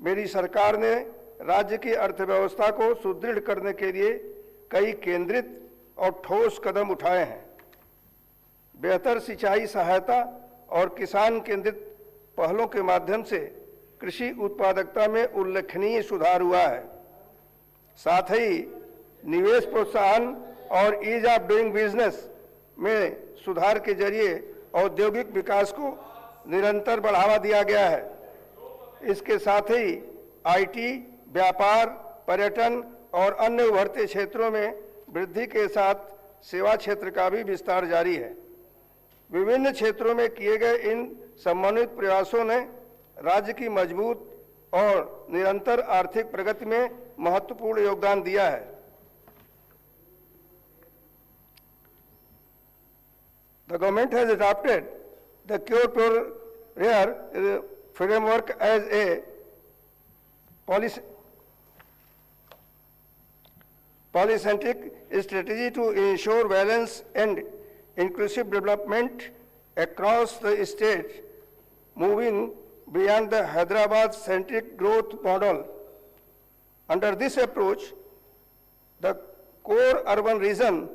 मेरी सरकार ने राज्य की अर्थव्यवस्था को सुदृढ़ करने के लिए कई केंद्रित और ठोस कदम उठाए हैं। बेहतर सिंचाई सहायता और किसान केंद्रित पहलों के माध्यम से कृषि उत्पादकता में उल्लेखनीय सुधार हुआ है। साथ ही निवेश प्रोत्साहन और ईज ऑफ डूइंग बिजनेस में सुधार के जरिए औद्योगिक विकास को निरंतर बढ़ावा दिया गया है। इसके साथ ही आईटी, व्यापार, पर्यटन और अन्य उभरते क्षेत्रों में वृद्धि के साथ सेवा क्षेत्र का भी विस्तार जारी है। विभिन्न क्षेत्रों में किए गए इन समन्वित प्रयासों ने राज्य की मजबूत और निरंतर आर्थिक प्रगति में महत्वपूर्ण योगदान दिया है। The government has adopted the Cure Pure Rare framework as a polycentric strategy to ensure balance and inclusive development across the state, moving beyond the Hyderabad-centric growth model. Under this approach, the core urban region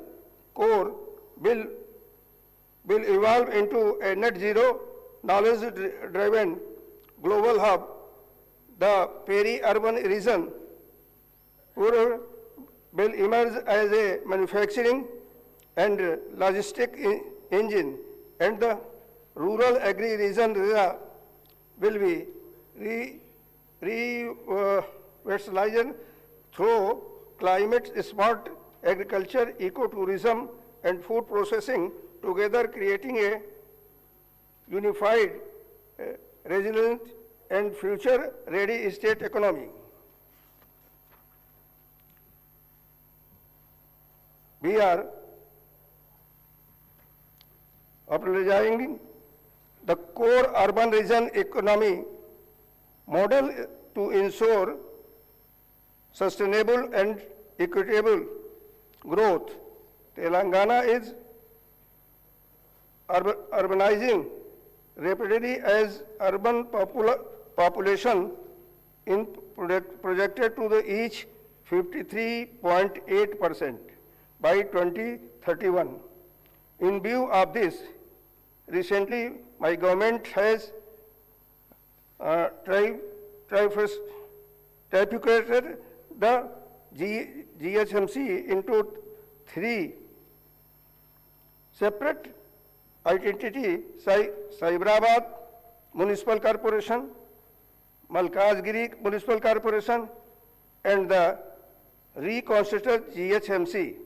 core will evolve into a net zero, knowledge-driven global hub. The peri-urban region will emerge as a manufacturing and logistic engine, and the rural agri-region will be revitalized through climate-smart agriculture, ecotourism, and food processing, together creating a unified, resilient, and future-ready state economy. We are optimizing the core urban region economy model to ensure sustainable and equitable growth. Telangana is urbanizing rapidly as urban population in projected to reach 53.8% by 2031. In view of this, recently my government has trifurcated the GHMC into three separate identity: Cyberabad Municipal Corporation, Malkajgiri Municipal Corporation, and the reconstituted GHMC.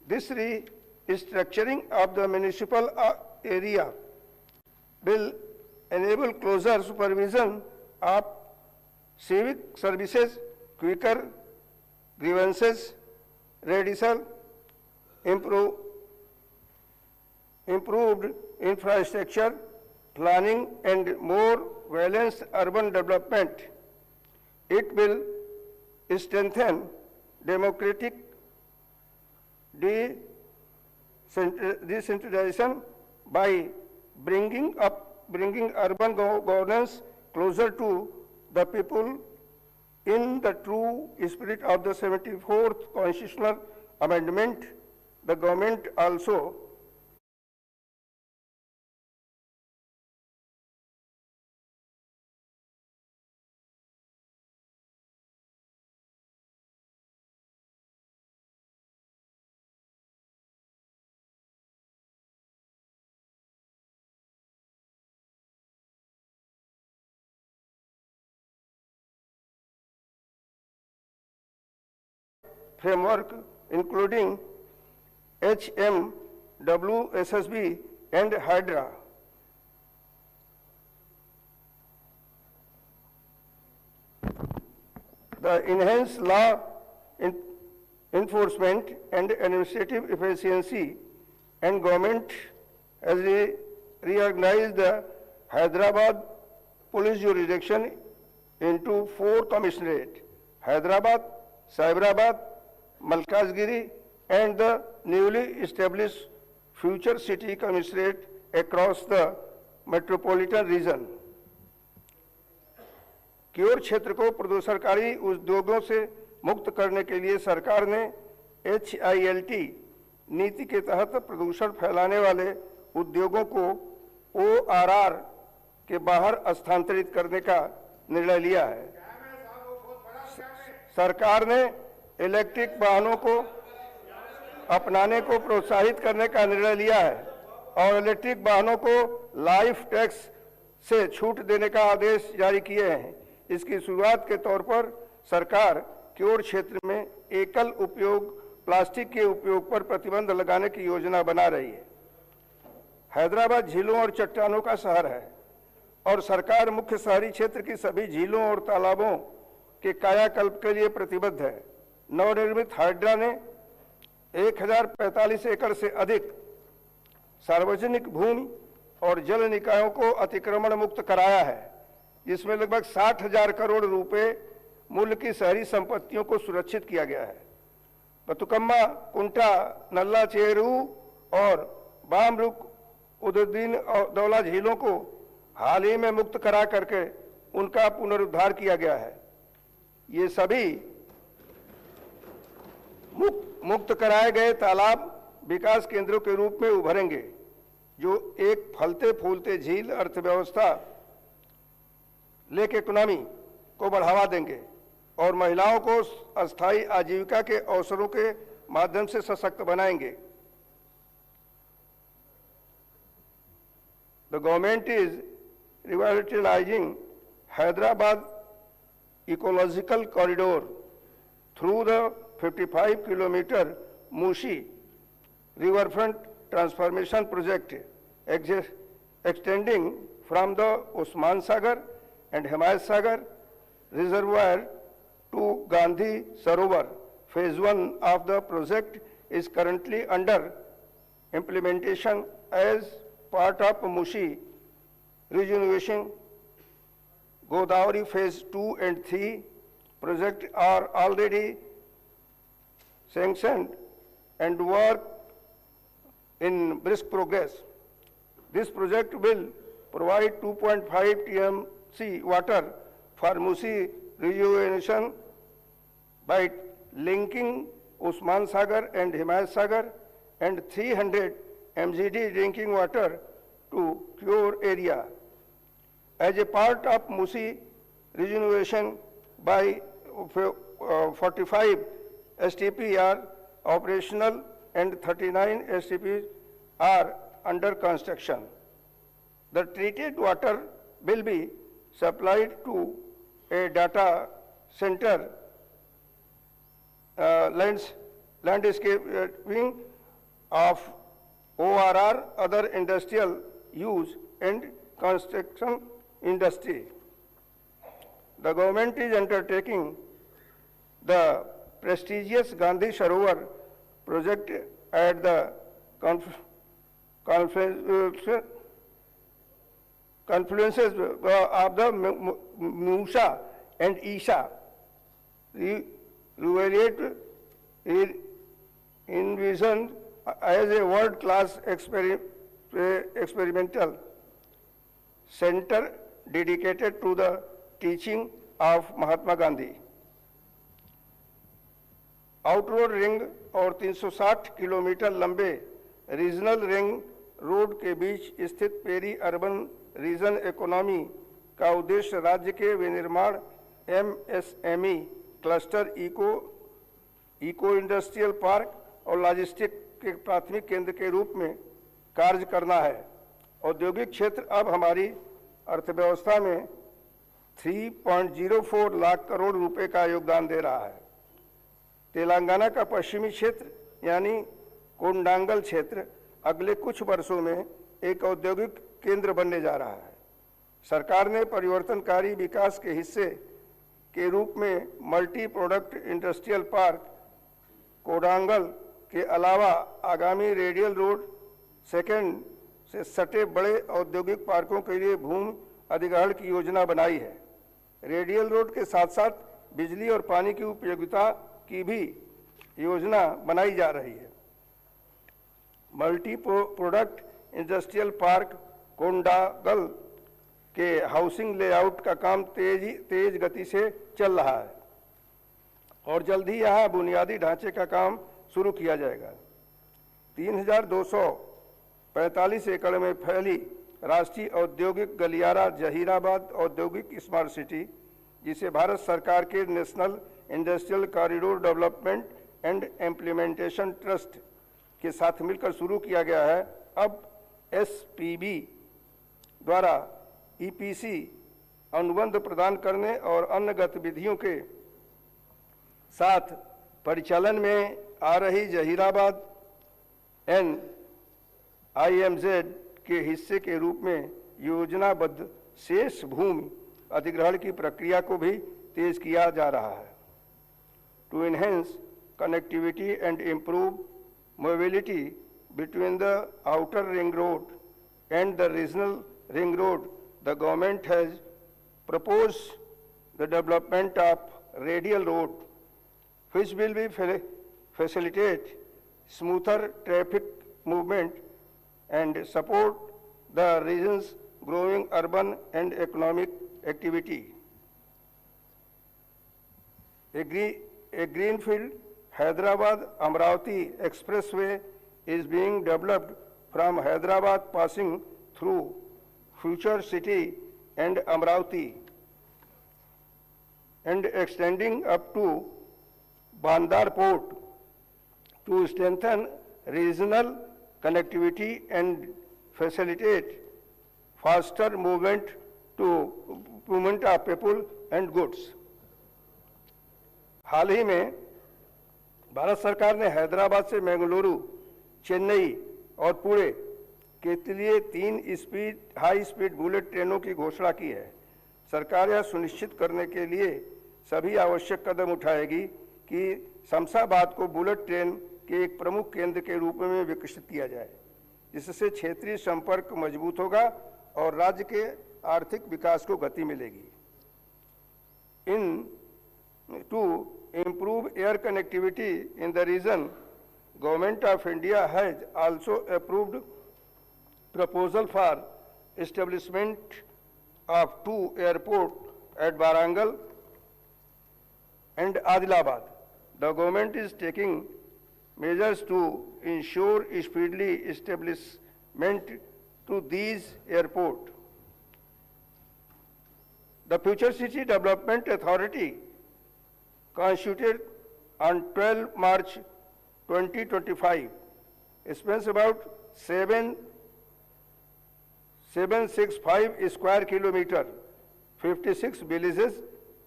This restructuring of the municipal area will enable closer supervision of civic services, quicker grievances redressal, improved infrastructure, planning, and more balanced urban development. It will strengthen democratic decentralization by bringing urban governance closer to the people in the true spirit of the 74th Constitutional Amendment. The government also framework including HMWSSB and HYDRA. The enhanced law enforcement and administrative efficiency, and government has reorganized the Hyderabad police jurisdiction into 4 commissionerates: Hyderabad, Cyberabad, Malkajgiri, and the newly established future city commissariat across the metropolitan region. Cure क्षेत्र को प्रदूषणकारी उद्योगों से मुक्त करने के लिए सरकार ने HILT नीति के तहत प्रदूषण फैलाने वाले उद्योगों को ORR के बाहर स्थानांतरित करने का निर्णय लिया है। सरकार ने इलेक्ट्रिक वाहनों को अपनाने को प्रोत्साहित करने का निर्णय लिया है और इलेक्ट्रिक वाहनों को लाइफ टैक्स से छूट देने का आदेश जारी किए हैं। इसकी शुरुआत के तौर पर सरकार क्योर क्षेत्र में एकल उपयोग प्लास्टिक के उपयोग पर प्रतिबंध लगाने की योजना बना रही है। हैदराबाद झीलों और चट्टानों का शहर है और सरकार मुख्य शहरी क्षेत्र की सभी झीलों और तालाबों के कायाकल्प के लिए प्रतिबद्ध है। नवनिर्मित हाइड्रा ने 1045 एकड़ से अधिक सार्वजनिक भूमि और जल निकायों को अतिक्रमण मुक्त कराया है, जिसमें लगभग 60,000 करोड़ रुपए मूल्य की शहरी संपत्तियों को सुरक्षित किया गया है। बतुकम्मा, कुंटा, नल्ला चेरू और बामरुक उद्दीन दौला झीलों को हाल ही में मुक्त करा करके उनका पुनरुद्धार किया गया है। ये सभी मुक्त कराए गए तालाब विकास केंद्रों के रूप में उभरेंगे, जो एक फलते फूलते झील अर्थव्यवस्था लेक इकोनॉमी को बढ़ावा देंगे और महिलाओं को अस्थायी आजीविका के अवसरों के माध्यम से सशक्त बनाएंगे। The government is revitalizing Hyderabad ecological corridor through the 55-kilometer Mushi riverfront transformation project extending from the Usman Sagar and Himayat Sagar reservoir to Gandhi Sarovar. Phase 1 of the project is currently under implementation as part of Mushi rejuvenation. Godavari phase 2 and 3 projects are already sanctioned and work in brisk progress. This project will provide 2.5 TMC water for Musi rejuvenation by linking Usman Sagar and Himayat Sagar and 300 MGD drinking water to Cure area. As a part of Musi rejuvenation by 45 STP are operational and 39 STP are under construction. The treated water will be supplied to a data center, landscaping of ORR, other industrial use and construction industry. The government is undertaking the prestigious Gandhi Sarovar project at the confluences of the Musa and Isha. Revaluate is envisioned as a world-class experimental center dedicated to the teaching of Mahatma Gandhi. Outer road ring और 360 kilometre लंबे regional ring road के बीच स्थित peri urban reason economy का उद्देश्य राज्य के विनिर्माण MSME cluster eco industrial park और लॉजिस्टिक के प्राथमिक केंद्र के रूप में कार्य करना है। औद्योगिक क्षेत्र अब हमारी अर्थव्यवस्था में 3.04 लाख करोड़ रुपए का योगदान दे रहा है। तेलंगाना का पश्चिमी क्षेत्र यानी कोंडांगल क्षेत्र अगले कुछ वर्षों में एक औद्योगिक केंद्र बनने जा रहा है। सरकार ने परिवर्तनकारी विकास के हिस्से के रूप में multi product industrial park Kodangal के अलावा आगामी रेडियल रोड सेकेंड से सटे बड़े औद्योगिक पार्कों के लिए भूमि अधिग्रहण की योजना बनाई है। रेडियल रोड के साथ साथ बिजली और पानी की उपयोगिता की भी योजना बनाई जा रही है। मल्टी प्रोडक्ट इंडस्ट्रियल पार्क कोंडागल के हाउसिंग लेआउट का काम तेज गति से चल रहा है और जल्द ही यहाँ बुनियादी ढांचे का काम शुरू किया जाएगा। 3,245 एकड़ में फैली राष्ट्रीय औद्योगिक गलियारा जहीराबाद औद्योगिक स्मार्ट सिटी, जिसे भारत सरकार के national industrial corridor development and implementation trust के साथ मिलकर शुरू किया गया है, अब एसपीबी द्वारा ईपीसी अनुबंध प्रदान करने और अन्य गतिविधियों के साथ परिचालन में आ रही जहीराबाद NIMZ के हिस्से के रूप में योजनाबद्ध शेष भूमि अधिग्रहण की प्रक्रिया को भी तेज किया जा रहा है। To enhance connectivity and improve mobility between the outer ring road and the regional ring road, the government has proposed the development of radial road which will be facilitate smoother traffic movement and support the region's growing urban and economic activity. A greenfield Hyderabad-Amravati expressway is being developed from Hyderabad, passing through future city and Amravati and extending up to Bandar Port to strengthen regional connectivity and facilitate faster movement of people and goods. हाल ही में भारत सरकार ने हैदराबाद से बेंगलुरु, चेन्नई और पुणे के लिए 3 high speed bullet ट्रेनों की घोषणा की है। सरकार यह सुनिश्चित करने के लिए सभी आवश्यक कदम उठाएगी कि शमशाबाद को बुलेट ट्रेन के एक प्रमुख केंद्र के रूप में विकसित किया जाए, जिससे क्षेत्रीय संपर्क मजबूत होगा और राज्य के आर्थिक विकास को गति मिलेगी। To improve air connectivity in the region, Government of India has also approved proposal for establishment of 2 airports at Warangal and Adilabad. The government is taking measures to ensure speedily establishment to these airports. The Future City Development Authority, constituted on 12 March 2025, spans about 765 square kilometer, 56 villages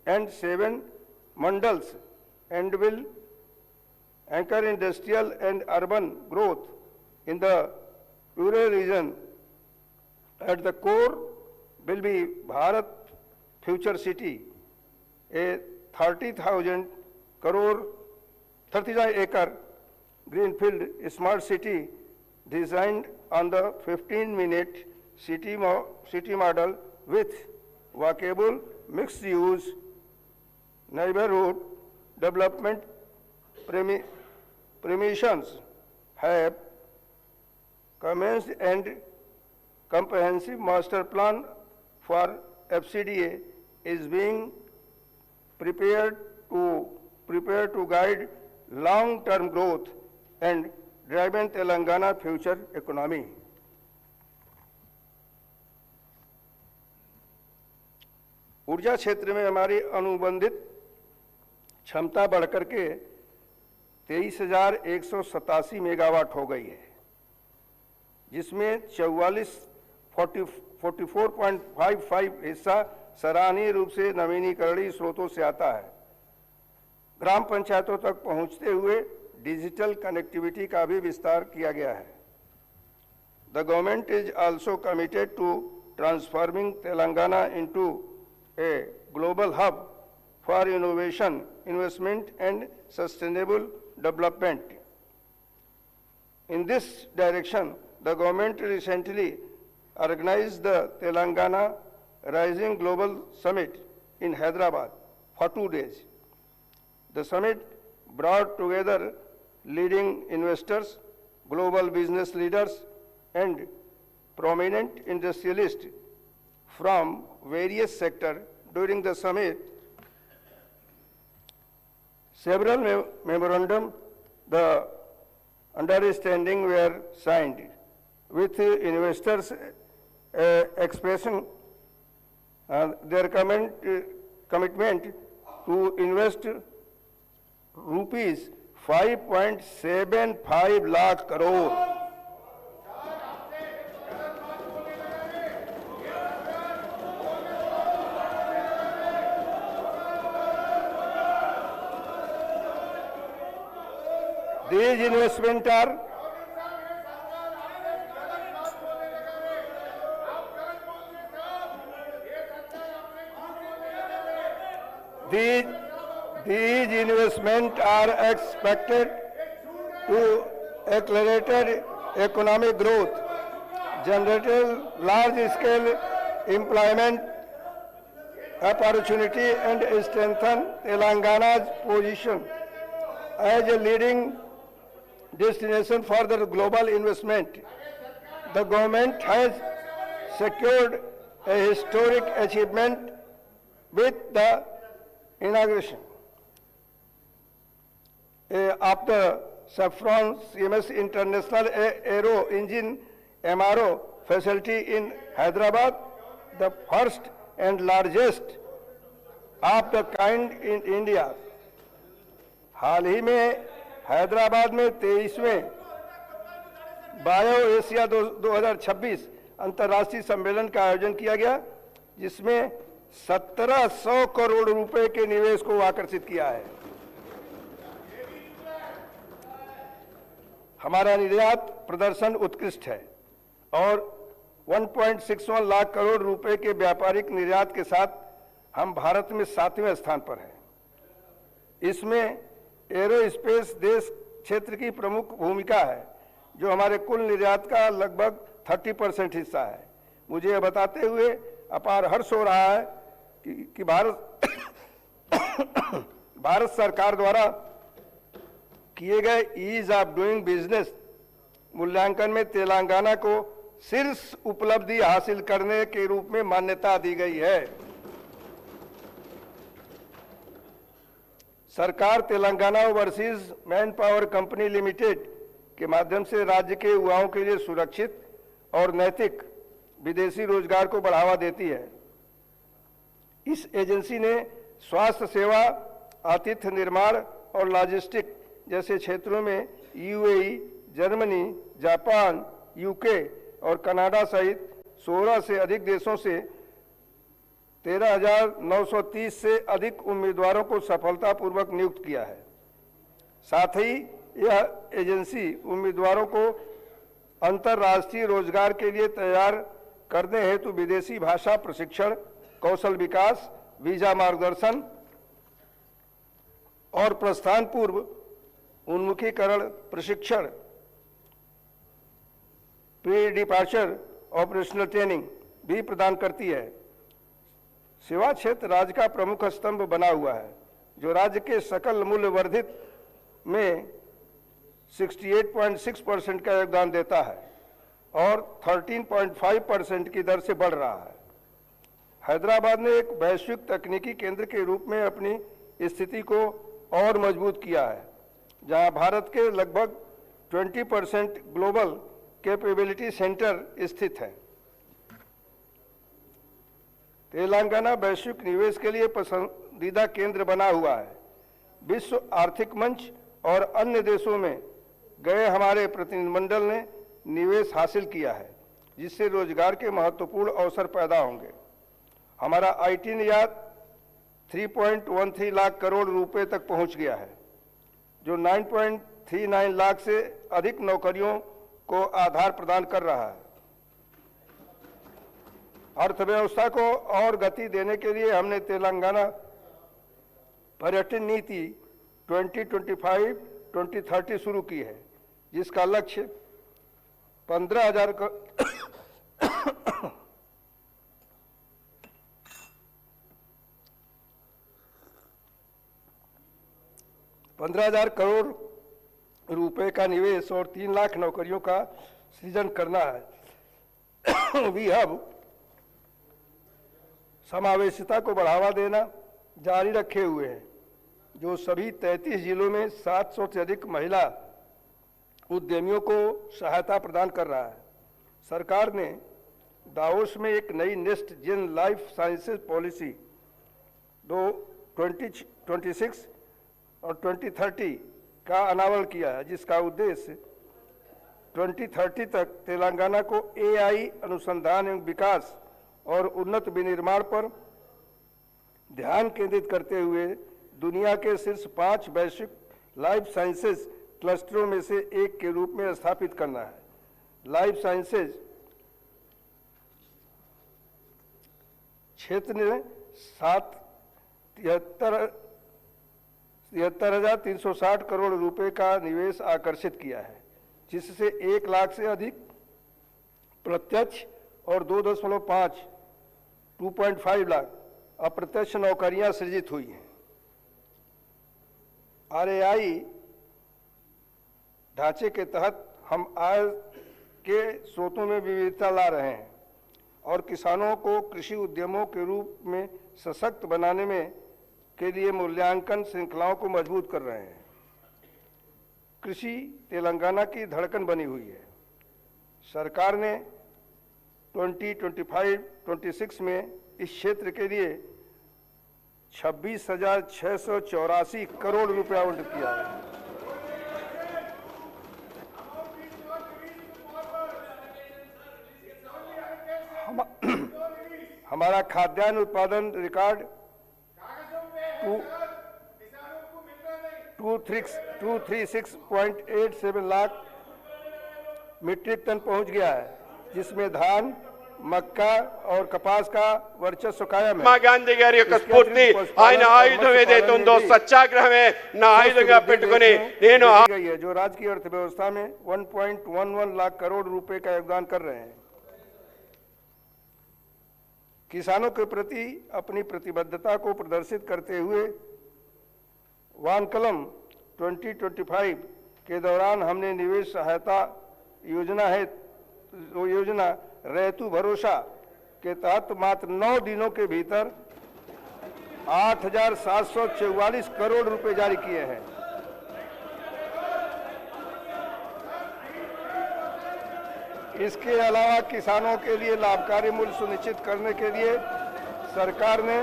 and 7 mandals, and will anchor industrial and urban growth in the rural region. At the core will be Bharat Future City, a 30,000 acre greenfield smart city designed on the 15-minute city model with walkable mixed-use neighborhood development permissions have commenced, and comprehensive master plan for FCDA is being prepared to guide long-term growth and driving Telangana future economy. ऊर्जा क्षेत्र में हमारी अनुबंधित क्षमता बढ़कर के 23,187 megawatt हो गई है, जिसमें 44.55 हिस्सा सराहनीय रूप से नवीनीकरणीय स्रोतों से आता है। ग्राम पंचायतों तक पहुंचते हुए डिजिटल कनेक्टिविटी का भी विस्तार किया गया है। The government is also committed to transforming Telangana into a global hub for innovation, investment and sustainable development. In this direction, the government recently organized the Telangana Rising Global Summit in Hyderabad for 2 days. The summit brought together leading investors, global business leaders, and prominent industrialists from various sectors. During the summit, several memorandum the understanding were signed with investors expressing their commitment to invest rupees 5.75 lakh crore. These investments are expected to accelerate economic growth, generate large-scale employment opportunity, and strengthen Telangana's position as a leading destination for the global investment. The government has secured a historic achievement with the inauguration of the Saffron CMS International Aero Engine MRO facility in Hyderabad, the first and largest of the kind in India. हाल ही में हैदराबाद में 23वें bio Asia 2026 अंतर्राष्ट्रीय सम्मेलन का आयोजन किया गया, जिसमें 1700 करोड़ रुपए के निवेश को आकर्षित किया है। हमारा निर्यात प्रदर्शन उत्कृष्ट है और 1.61 लाख करोड़ रुपए के व्यापारिक निर्यात के साथ हम भारत में 7वें स्थान पर हैं। इसमें एरोस्पेस देश क्षेत्र की प्रमुख भूमिका है, जो हमारे कुल निर्यात का लगभग 30% हिस्सा है। मुझे यह बताते हुए अपार हर्ष हो रहा है कि भारत सरकार द्वारा किए गए ईज ऑफ डूइंग बिजनेस मूल्यांकन में तेलंगाना को शीर्ष उपलब्धि हासिल करने के रूप में मान्यता दी गई है। सरकार Telangana overseas man power company limited के माध्यम से राज्य के युवाओं के लिए सुरक्षित और नैतिक विदेशी रोजगार को बढ़ावा देती है। इस एजेंसी ने स्वास्थ्य सेवा, आतिथ्य निर्माण और लॉजिस्टिक जैसे क्षेत्रों में यूएई, जर्मनी, जापान, यूके और कनाडा सहित 16 से अधिक देशों से 13,930 से अधिक उम्मीदवारों को सफलतापूर्वक नियुक्त किया है। साथ ही यह एजेंसी उम्मीदवारों को अंतर्राष्ट्रीय रोजगार के लिए तैयार करने हेतु विदेशी भाषा प्रशिक्षण, कौशल विकास, वीजा मार्गदर्शन और प्रस्थान पूर्व उन्मुखीकरण प्रशिक्षण, प्री डिपार्चर ऑपरेशनल ट्रेनिंग भी प्रदान करती है। सेवा क्षेत्र राज्य का प्रमुख स्तंभ बना हुआ है, जो राज्य के सकल मूल्य वर्धित में 68.6% का योगदान देता है और 13.5% की दर से बढ़ रहा है। हैदराबाद ने एक वैश्विक तकनीकी केंद्र के रूप में अपनी स्थिति को और मजबूत किया है, जहां भारत के लगभग 20% ग्लोबल कैपेबिलिटी सेंटर स्थित है। तेलंगाना वैश्विक निवेश के लिए पसंदीदा केंद्र बना हुआ है। विश्व आर्थिक मंच और अन्य देशों में गए हमारे प्रतिनिधिमंडल ने निवेश हासिल किया है, जिससे रोजगार के महत्वपूर्ण अवसर पैदा होंगे। हमारा आईटी निर्यात 3.13 लाख करोड़ रुपए तक पहुंच गया है, जो 9.39 लाख से अधिक नौकरियों को आधार प्रदान कर रहा है। अर्थव्यवस्था को और गति देने के लिए हमने तेलंगाना पर्यटन नीति 2025-2030 शुरू की है, जिसका लक्ष्य 15,000 करोड़ रुपए का निवेश और 3 लाख नौकरियों का सृजन करना है। वी हैव समावेशिता को बढ़ावा देना जारी रखे हुए हैं, जो सभी 33 जिलों में 700 से अधिक महिला उद्यमियों को सहायता प्रदान कर रहा है। सरकार ने दावोस में एक नई next gen life sciences policy 2026 और 2030 का अनावरण किया है, जिसका उद्देश्य 2030 तक तेलंगाना को AI अनुसंधान एवं विकास और उन्नत विनिर्माण पर ध्यान केंद्रित करते हुए दुनिया के शीर्ष 5 वैश्विक लाइफ साइंसेज क्लस्टरों में से एक के रूप में स्थापित करना है। लाइफ साइंसेज क्षेत्र ने 73,360 करोड़ रुपए का निवेश आकर्षित किया है, जिससे 1 लाख से अधिक प्रत्यक्ष और 2.5 लाख अप्रत्यक्ष नौकरियां सृजित हुई हैं। RAI ढांचे के तहत हम आय के स्रोतों में विविधता ला रहे हैं और किसानों को कृषि उद्यमों के रूप में सशक्त बनाने में के लिए मूल्यांकन श्रृंखलाओं को मजबूत कर रहे हैं। कृषि तेलंगाना की धड़कन बनी हुई है। सरकार ने 2025-26 में इस क्षेत्र के लिए 26,684 करोड़ रुपया आवंटित किया है। हमारा खाद्यान्न उत्पादन रिकॉर्ड 236.87 लाख मीट्रिक टन पहुंच गया है, जिसमें धान, మక్కా और कपास का वर्चस्व कायम है। మహాత్మా గాంధీ గారి యొక్క స్ఫూర్తి ఆయన ఆయుధం ఏదైతే ఉందో సత్యాగ్రహమే నా ఆయుధంగా పెట్టుకొని నేను जो राज्य की अर्थव्यवस्था में 1.11 लाख करोड़ रुपए का योगदान कर रहे हैं। किसानों के प्रति अपनी प्रतिबद्धता को प्रदर्शित करते हुए वानकलम 2025 के दौरान हमने निवेश सहायता योजना रैतु भरोसा के तहत मात्र 9 दिनों के भीतर 8,744 करोड़ रुपए जारी किए हैं। इसके अलावा किसानों के लिए लाभकारी मूल्य सुनिश्चित करने के लिए सरकार ने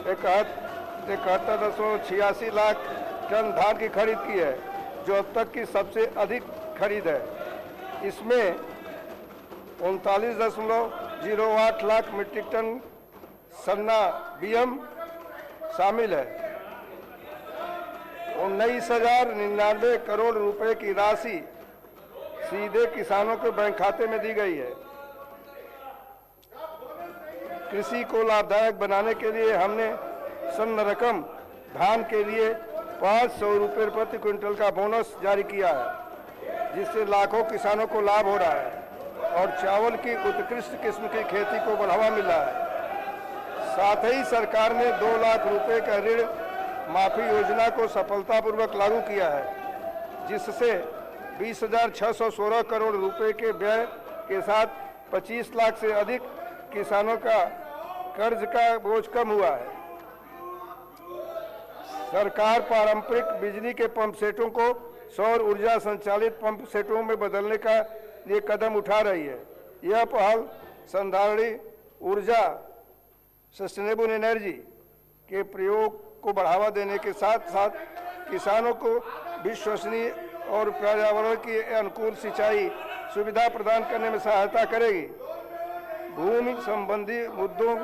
71.86 लाख टन धान की खरीद की है, जो अब तक की सबसे अधिक खरीद है। इसमें 39.08 लाख मीट्रिक टन सन्ना BM शामिल है। 19,099 करोड़ रुपए की राशि सीधे किसानों के बैंक खाते में दी गई है। कृषि को लाभदायक बनाने के लिए हमने सन्न रकम धान के लिए 500 रुपये प्रति क्विंटल का बोनस जारी किया है, जिससे लाखों किसानों को लाभ हो रहा है और चावल की उत्कृष्ट किस्म की खेती को बढ़ावा मिला है। साथ ही सरकार ने 2 लाख रुपए का ऋण माफी योजना को सफलतापूर्वक लागू किया है, जिससे 20,616 करोड़ रुपए के व्यय के साथ 25 लाख से अधिक किसानों का कर्ज का बोझ कम हुआ है। सरकार पारंपरिक बिजली के पंप सेटों को सौर ऊर्जा संचालित पंप सेटों में बदलने का ये कदम उठा रही है। यह पहल संधारणीय ऊर्जा सस्टेनेबल एनर्जी के प्रयोग को बढ़ावा देने के साथ साथ किसानों को विश्वसनीय और पर्यावरण की अनुकूल सिंचाई सुविधा प्रदान करने में सहायता करेगी। भूमि संबंधी मुद्दों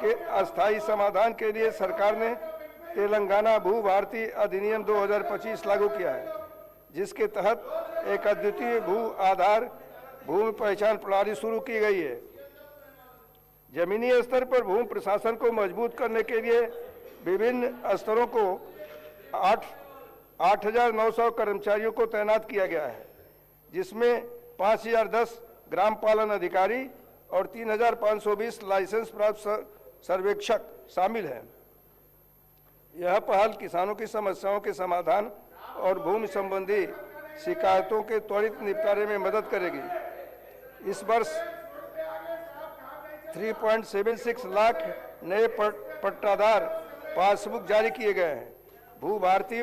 के अस्थायी समाधान के लिए सरकार ने तेलंगाना भू भारती अधिनियम 2025 लागू किया है, जिसके तहत एक अद्वितीय भू आधार भूमि पहचान प्रणाली शुरू की गई है। जमीनी स्तर पर भूमि प्रशासन को मजबूत करने के लिए विभिन्न स्तरों को 8,900 कर्मचारियों को तैनात किया गया है, जिसमें 5,010 ग्राम पालन अधिकारी और 3,520 लाइसेंस प्राप्त सर्वेक्षक शामिल हैं। यह पहल किसानों की समस्याओं के समाधान और भूमि संबंधी शिकायतों के त्वरित निपटारे में मदद करेगी। इस वर्ष 3.76 लाख नए पट्टादार पासबुक जारी किए गए हैं। भू भारती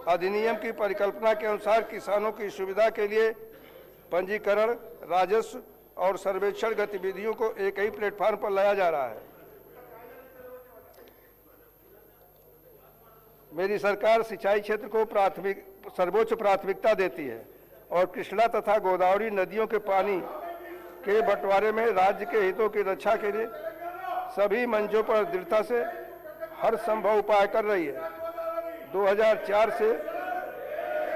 अधिनियम की परिकल्पना के अनुसार किसानों की सुविधा के लिए पंजीकरण, राजस्व और सर्वेक्षण गतिविधियों को एक ही प्लेटफॉर्म पर लाया जा रहा है। मेरी सरकार सिंचाई क्षेत्र को सर्वोच्च प्राथमिकता देती है और कृष्णा तथा गोदावरी नदियों के पानी के बंटवारे में राज्य के हितों की रक्षा के लिए सभी मंचों पर दृढ़ता से हर संभव उपाय कर रही है। 2004 से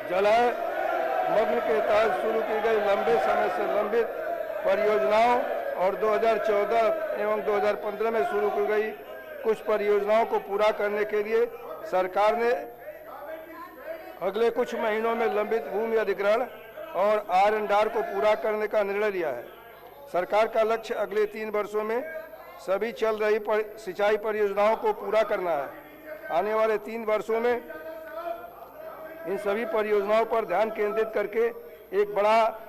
जलमग्न के तहत शुरू की गई लंबे समय से लंबित परियोजनाओं और 2014 एवं 2015 में शुरू की गई कुछ परियोजनाओं को पूरा करने के लिए सरकार ने अगले कुछ महीनों में लंबित भूमि अधिग्रहण और R&R को पूरा करने का निर्णय लिया है। सरकार का लक्ष्य अगले 3 वर्षों में सभी चल रही सिंचाई परियोजनाओं को पूरा करना है। आने वाले 3 वर्षों में इन सभी परियोजनाओं पर ध्यान केंद्रित करके एक बड़ा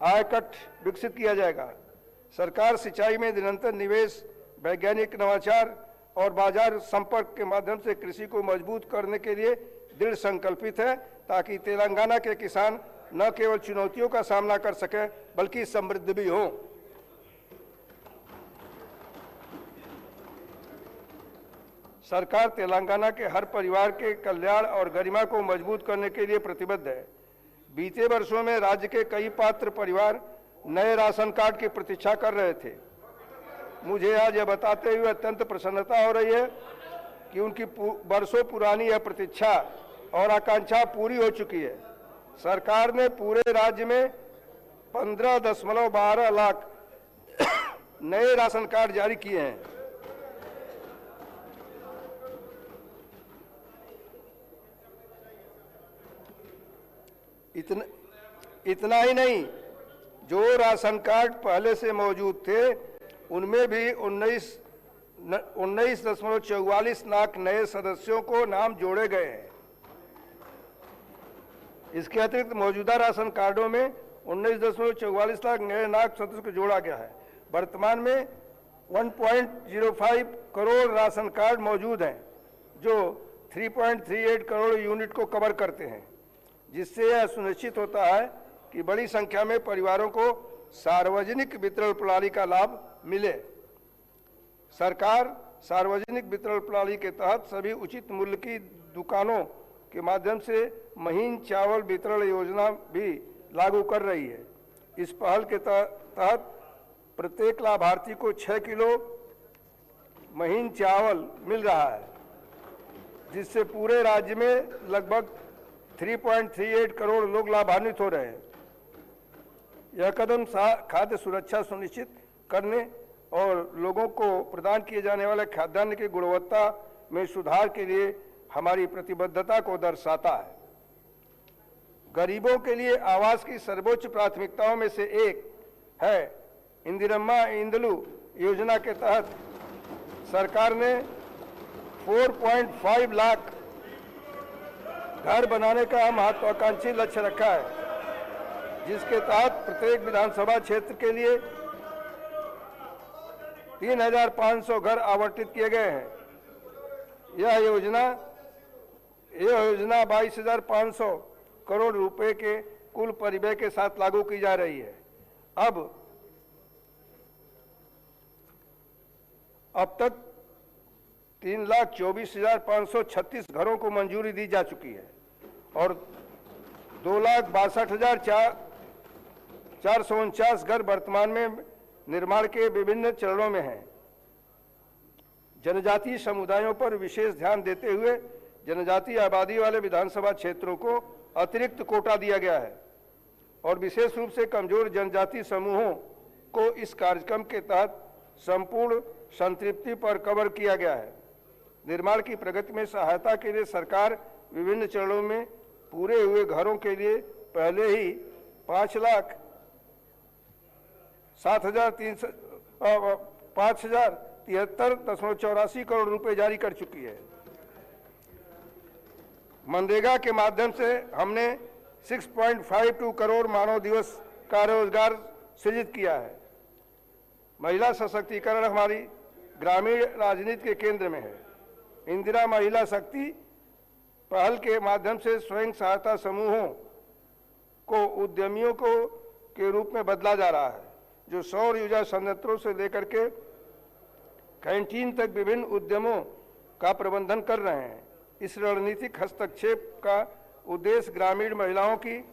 आयकट विकसित किया जाएगा। सरकार सिंचाई में निरंतर निवेश, वैज्ञानिक नवाचार और बाजार संपर्क के माध्यम से कृषि को मजबूत करने के लिए दृढ़ संकल्पित है, ताकि तेलंगाना के किसान न केवल चुनौतियों का सामना कर सकें बल्कि समृद्ध भी हों। सरकार तेलंगाना के हर परिवार के कल्याण और गरिमा को मजबूत करने के लिए प्रतिबद्ध है। बीते वर्षों में राज्य के कई पात्र परिवार नए राशन कार्ड की प्रतीक्षा कर रहे थे। मुझे आज यह बताते हुए अत्यंत प्रसन्नता हो रही है कि उनकी वर्षों पुरानी यह प्रतीक्षा और आकांक्षा पूरी हो चुकी है। सरकार ने पूरे राज्य में 15.12 लाख नए राशन कार्ड जारी किए हैं। इतना ही नहीं, जो राशन कार्ड पहले से मौजूद थे उनमें भी 19.44 लाख नए सदस्यों को नाम जोड़े गए हैं। इसके अतिरिक्त मौजूदा राशन कार्डों में 19.44 लाख नए नाग सदस्यों को जोड़ा गया है। वर्तमान में 1.05 करोड़ राशन कार्ड मौजूद हैं, जो 3.38 करोड़ यूनिट को कवर करते हैं, जिससे यह सुनिश्चित होता है कि बड़ी संख्या में परिवारों को सार्वजनिक वितरण प्रणाली का लाभ मिले। सरकार सार्वजनिक वितरण प्रणाली के तहत सभी उचित मूल्य की दुकानों के माध्यम से महीन चावल वितरण योजना भी लागू कर रही है। इस पहल के तहत प्रत्येक लाभार्थी को 6 किलो महीन चावल मिल रहा है, जिससे पूरे राज्य में लगभग 3.38 करोड़ लोग लाभान्वित हो रहे हैं। यह कदम खाद्य सुरक्षा सुनिश्चित करने और लोगों को प्रदान किए जाने वाले खाद्यान्न की गुणवत्ता में सुधार के लिए हमारी प्रतिबद्धता को दर्शाता है। गरीबों के लिए आवास की सर्वोच्च प्राथमिकताओं में से एक है इंदिरम्मा इंदलू योजना के तहत सरकार ने 4.5 लाख घर बनाने का महत्वाकांक्षी लक्ष्य रखा है, जिसके तहत प्रत्येक विधानसभा क्षेत्र के लिए 3,500 घर आवंटित किए गए हैं। यह योजना 22,500 करोड़ रुपए के कुल परिव्यय के साथ लागू की जा रही है। अब तक 3,24,536 घरों को मंजूरी दी जा चुकी है और 2,62,449 घर वर्तमान में निर्माण के विभिन्न चरणों में हैं। जनजातीय समुदायों पर विशेष ध्यान देते हुए जनजातीय आबादी वाले विधानसभा क्षेत्रों को अतिरिक्त कोटा दिया गया है और विशेष रूप से कमजोर जनजातीय समूहों को इस कार्यक्रम के तहत संपूर्ण संतृप्ति पर कवर किया गया है। निर्माण की प्रगति में सहायता के लिए सरकार विभिन्न चरणों में पूरे हुए घरों के लिए पहले ही 5,73.84 करोड़ रुपए जारी कर चुकी है। मनरेगा के माध्यम से हमने 6.52 करोड़ मानव दिवस का रोजगार सृजित किया है। महिला सशक्तिकरण हमारी ग्रामीण राजनीति के केंद्र में है। इंदिरा महिला शक्ति पहल के माध्यम से स्वयं सहायता समूहों को उद्यमियों के रूप में बदला जा रहा है, जो सौर ऊर्जा संयंत्रों से लेकर के कैंटीन तक विभिन्न उद्यमों का प्रबंधन कर रहे हैं। इस रणनीतिक हस्तक्षेप का उद्देश्य ग्रामीण महिलाओं की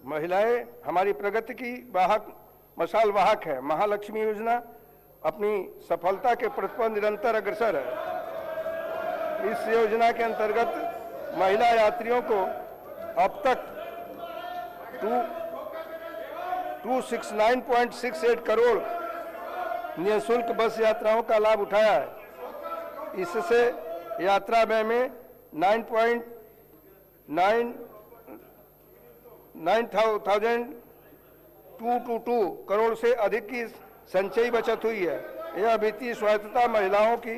महिलाएं हमारी प्रगति की मशाल वाहक है। महालक्ष्मी योजना अपनी सफलता के पथ पर निरंतर अग्रसर है। इस योजना के अंतर्गत महिला यात्रियों को अब तक 269.68 करोड़ निःशुल्क बस यात्राओं का लाभ उठाया है। इससे यात्रा व्यय में 9,222 करोड़ से अधिक की संचयी बचत हुई है। यह वित्तीय स्वायत्तता महिलाओं की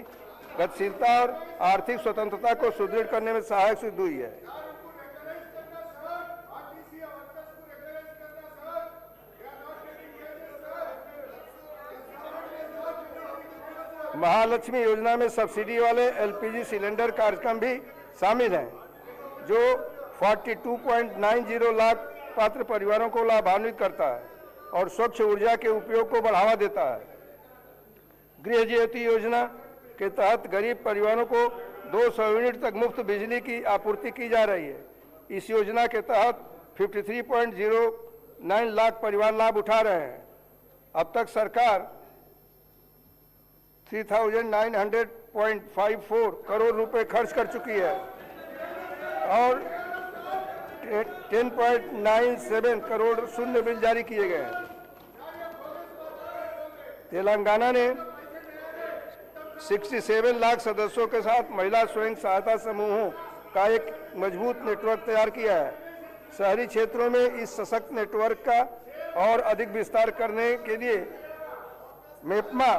गतिशीलता और आर्थिक स्वतंत्रता को सुदृढ़ करने में सहायक सिद्ध हुई है। महालक्ष्मी योजना में सब्सिडी वाले एलपीजी सिलेंडर कार्यक्रम भी शामिल हैं, जो 42.90 लाख पात्र परिवारों को लाभान्वित करता है और स्वच्छ ऊर्जा के उपयोग को बढ़ावा देता है। गृह ज्योति योजना के तहत गरीब परिवारों को 200 यूनिट तक मुफ्त बिजली की आपूर्ति की जा रही है। इस योजना के तहत 53.09 लाख परिवार लाभ उठा रहे हैं। अब तक सरकार 3,900.54 करोड़ रुपए खर्च कर चुकी है और 10.97 करोड़ शून्य बिल जारी किए गए हैं। तेलंगाना ने 67 लाख सदस्यों के साथ महिला स्वयं सहायता समूहों का एक मजबूत नेटवर्क तैयार किया है। शहरी क्षेत्रों में इस सशक्त नेटवर्क का और अधिक विस्तार करने के लिए मेपमा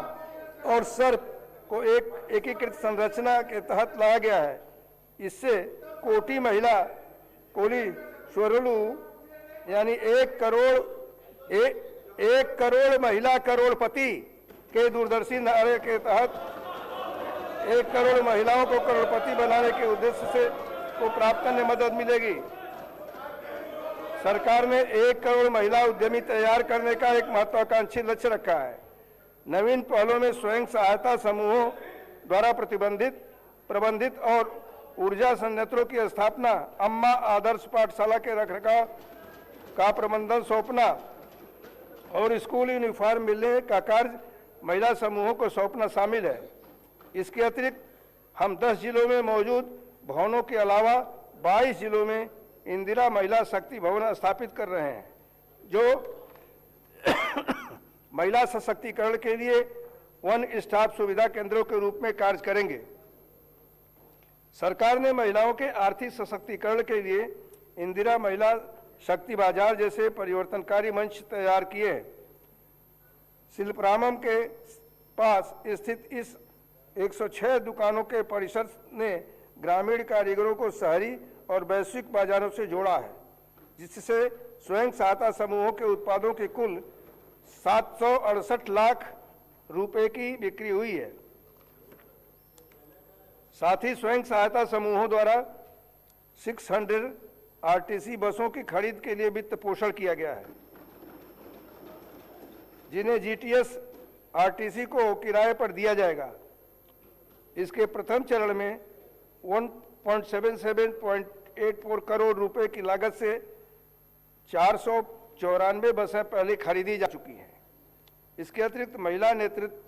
और सर्प को एक एकीकृत संरचना के तहत लाया गया है। इससे कोटि महिला कोली स्वरलू यानी 1 करोड़ महिला करोड़पति के दूरदर्शी नारे के तहत 1 करोड़ महिलाओं को करोड़पति बनाने के उद्देश्य से को प्राप्त करने में मदद मिलेगी। सरकार ने 1 करोड़ महिला उद्यमी तैयार करने का एक महत्वाकांक्षी लक्ष्य रखा है। नवीन पहलों में स्वयं सहायता समूहों द्वारा प्रबंधित और ऊर्जा संयंत्रों की स्थापना, अम्मा आदर्श पाठशाला के रखरखाव का प्रबंधन सौंपना और स्कूल यूनिफॉर्म मिलने का कार्य महिला समूहों को सौंपना शामिल है। इसके अतिरिक्त हम 10 जिलों में मौजूद भवनों के अलावा 22 जिलों में इंदिरा महिला शक्ति भवन स्थापित कर रहे हैं, जो महिला सशक्तिकरण के लिए वन स्टॉप सुविधा केंद्रों के रूप में कार्य करेंगे। सरकार ने महिलाओं के आर्थिक सशक्तिकरण के लिए इंदिरा महिला शक्ति बाजार जैसे परिवर्तनकारी मंच तैयार किए। शिल्परामम के पास स्थित इस 106 दुकानों के परिसर ने ग्रामीण कारीगरों को शहरी और वैश्विक बाजारों से जोड़ा है, जिससे स्वयं सहायता समूहों के उत्पादों की कुल 768 लाख रुपए की बिक्री हुई है। साथ ही स्वयं सहायता समूहों द्वारा 600 आरटीसी बसों की खरीद के लिए वित्त पोषण किया गया है, जिन्हें जीटीएस आरटीसी को किराए पर दिया जाएगा। इसके प्रथम चरण में 177.84 करोड़ रुपए की लागत से 494 बसें पहले खरीदी जा चुकी हैं। इसके अतिरिक्त महिला नेतृत्व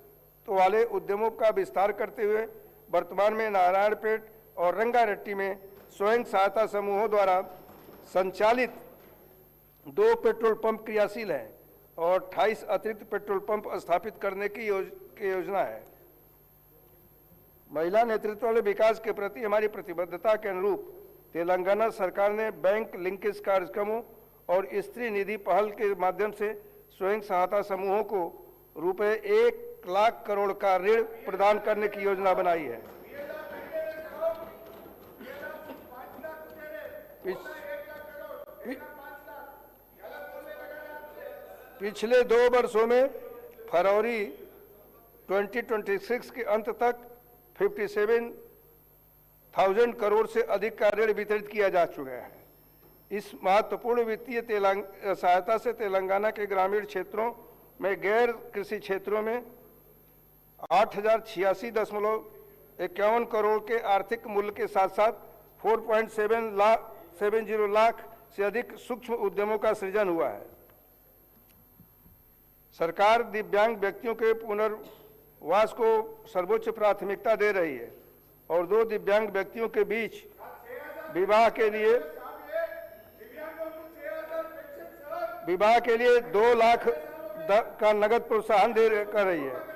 वाले उद्यमों का विस्तार करते हुए वर्तमान में नारायणपेट और रंगारेड्डी में स्वयं सहायता समूहों द्वारा संचालित 2 पेट्रोल पंप क्रियाशील हैं और 28 अतिरिक्त पेट्रोल पंप स्थापित करने की योजना है। महिला नेतृत्व वाले विकास के प्रति हमारी प्रतिबद्धता के अनुरूप तेलंगाना सरकार ने बैंक लिंकेज कार्यक्रमों और स्त्री निधि पहल के माध्यम से स्वयं सहायता समूहों को रुपए 1 लाख करोड़ का ऋण प्रदान करने की योजना बनाई है। पिछले 2 वर्षों में फरवरी 2026 के अंत तक 57,000 करोड़ से अधिक का ऋण वितरित किया जा चुका है। इस महत्वपूर्ण वित्तीय सहायता से तेलंगाना के ग्रामीण क्षेत्रों में गैर कृषि क्षेत्रों में 8,086.51 करोड़ के आर्थिक मूल्य के साथ साथ 4.70 लाख से अधिक सूक्ष्म उद्यमों का सृजन हुआ है। सरकार दिव्यांग व्यक्तियों के पुनर्वास को सर्वोच्च प्राथमिकता दे रही है और 2 दिव्यांग व्यक्तियों के बीच विवाह के लिए 2 लाख का नगद प्रोत्साहन कर रही है।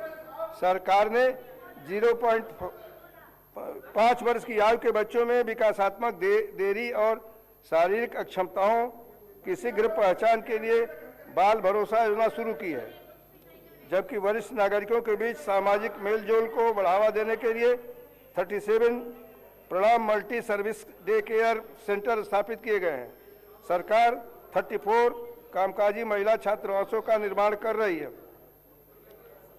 सरकार ने 0.5 वर्ष की आयु के बच्चों में विकासात्मक देरी और शारीरिक अक्षमताओं की शीघ्र पहचान के लिए बाल भरोसा योजना शुरू की है, जबकि वरिष्ठ नागरिकों के बीच सामाजिक मेलजोल को बढ़ावा देने के लिए 37 प्रणाम multi service day care centre स्थापित किए गए हैं। सरकार 34 कामकाजी महिला छात्रावासों का निर्माण कर रही है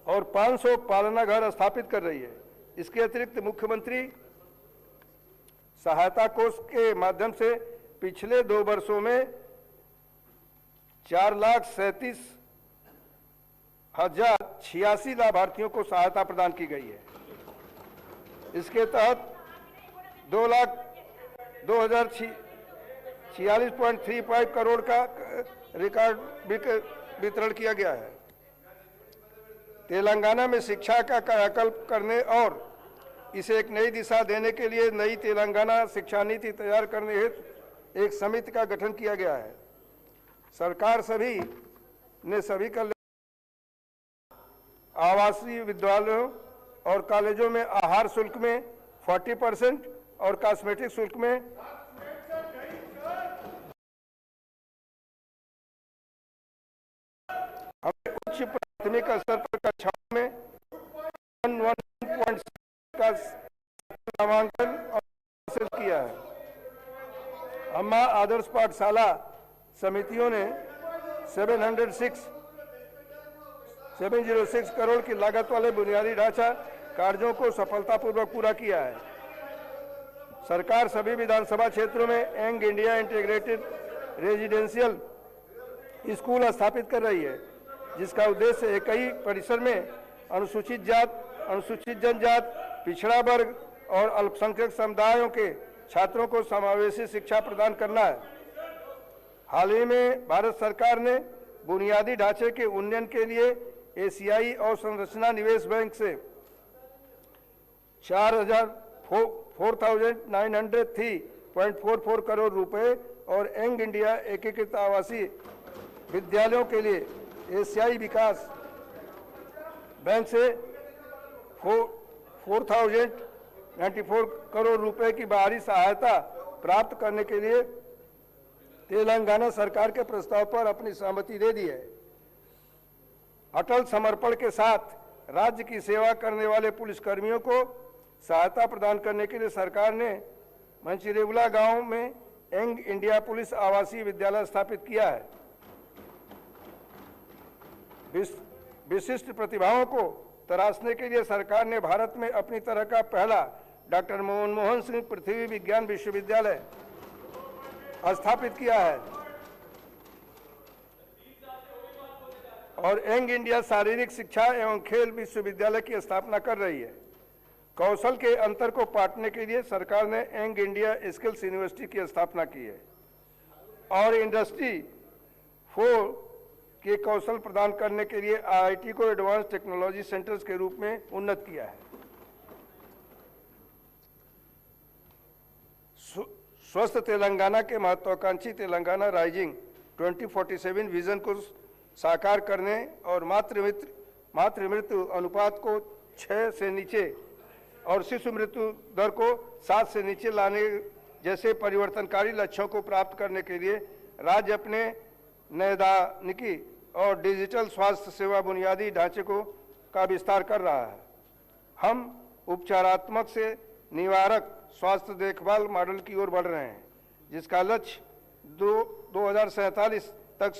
और 500 पालना घर स्थापित कर रही है। इसके अतिरिक्त मुख्यमंत्री सहायता कोष के माध्यम से पिछले 2 वर्षों में 4,37,086 लाभार्थियों को सहायता प्रदान की गई है। इसके तहत 2,46.35 करोड़ का रिकॉर्ड वितरण किया गया है। तेलंगाना में शिक्षा का कायाकल्प करने और इसे एक नई दिशा देने के लिए नई तेलंगाना शिक्षा नीति तैयार करने हेतु एक समिति का गठन किया गया है। सरकार सभी आवासीय विद्यालयों और कॉलेजों में आहार शुल्क में 40% और कॉस्मेटिक शुल्क में उच्च प्राथमिक स्तर पर कक्षाओं में 1.1 का नामांकन हासिल किया है। अम्मा आदर्श पाठशाला समितियों ने 706 करोड़ की लागत वाले बुनियादी ढांचा कार्यों को सफलतापूर्वक पूरा किया है। सरकार सभी विधानसभा क्षेत्रों में young India integrated residential school स्थापित कर रही है, जिसका उद्देश्य एक ही परिसर में अनुसूचित जनजात, पिछड़ा वर्ग और अल्पसंख्यक समुदायों के छात्रों को समावेशी शिक्षा प्रदान करना है। हाल ही में भारत सरकार ने बुनियादी ढांचे के उन्नयन के लिए एशियाई और संरचना निवेश बैंक से 4,903.44 करोड़ रुपए और यंग इंडिया एकीकृत आवासीय विद्यालयों के लिए एशियाई विकास बैंक से 4,094 करोड़ रुपए की बाहरी सहायता प्राप्त करने के लिए तेलंगाना सरकार के प्रस्ताव पर अपनी सहमति दे दी है। अटल समर्पण के साथ राज्य की सेवा करने वाले पुलिसकर्मियों को सहायता प्रदान करने के लिए सरकार ने मंचिरेबुला गांव में यंग इंडिया पुलिस आवासीय विद्यालय स्थापित किया है। विशिष्ट प्रतिभाओं को तराशने के लिए सरकार ने भारत में अपनी तरह का पहला डॉक्टर मनमोहन सिंह पृथ्वी विज्ञान विश्वविद्यालय स्थापित किया है और यंग इंडिया शारीरिक शिक्षा एवं खेल विश्वविद्यालय की स्थापना कर रही है। कौशल के अंतर को पाटने के लिए सरकार ने यंग इंडिया स्किल्स यूनिवर्सिटी की स्थापना की है और इंडस्ट्री 4 के कौशल प्रदान करने के लिए आईआईटी को एडवांस टेक्नोलॉजी सेंटर्स के रूप में उन्नत किया है। स्वस्थ तेलंगाना के महत्वाकांक्षी तेलंगाना राइजिंग 2047 विजन को साकार करने और मातृ मृत्यु अनुपात को 6 से नीचे और शिशु मृत्यु दर को 7 से नीचे लाने जैसे परिवर्तनकारी लक्ष्यों को प्राप्त करने के लिए राज्य अपने नैदानिकी और डिजिटल स्वास्थ्य सेवा बुनियादी ढांचे का विस्तार कर रहा है। हम उपचारात्मक से निवारक स्वास्थ्य देखभाल मॉडल की ओर बढ़ रहे हैं, जिसका लक्ष्य 2047 तक